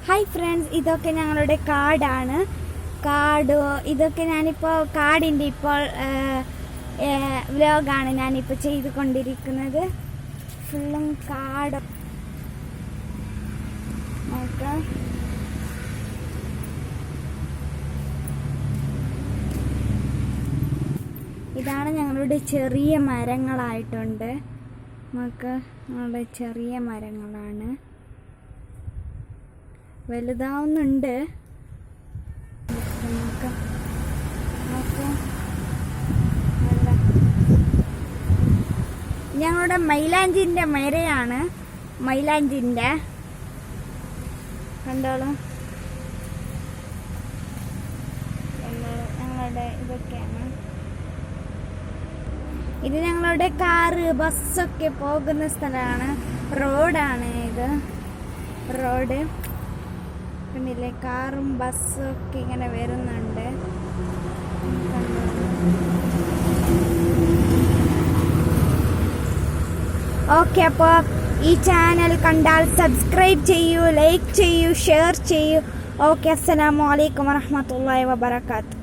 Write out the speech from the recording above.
Hi friends, ഇതൊക്കെ ഞങ്ങളുടെ കാടാണ്. ഇതൊക്കെ ഞാനിപ്പോൾ കാടിൻ്റെ വ്ലോഗാണ് ഞാനിപ്പോൾ ചെയ്തുകൊണ്ടിരിക്കുന്നത്. ഫുള്ളും കാട് നോക്കാം. ഇതാണ് ഞങ്ങളുടെ ചെറിയ മരങ്ങളായിട്ടുണ്ട്. നമുക്ക് ഞങ്ങളുടെ ചെറിയ മരങ്ങളാണ്, വലുതാവുന്നുണ്ട്. ഞങ്ങളുടെ മൈലാഞ്ചിൻ്റെ മരയാണ്. മൈലാഞ്ചിൻ്റെ കണ്ടോളൂ. ഞങ്ങളുടെ ഇതൊക്കെയാണ്. ഇത് ഞങ്ങളുടെ കാറ് ബസ്സൊക്കെ പോകുന്ന സ്ഥലമാണ്. റോഡാണ് ഇത്. റോഡ് കണ്ടില്ലേ, കാറും ബസ്സും ഒക്കെ ഇങ്ങനെ വരുന്നുണ്ട്. ഓക്കെ, അപ്പോൾ ഈ ചാനൽ കണ്ടാൽ സബ്സ്ക്രൈബ് ചെയ്യൂ, ലൈക്ക് ചെയ്യൂ, ഷെയർ ചെയ്യൂ. ഓക്കെ, അസ്സലാമു അലൈക്കും വറഹ്മത്തുള്ളാഹി വബറകാതുഹു.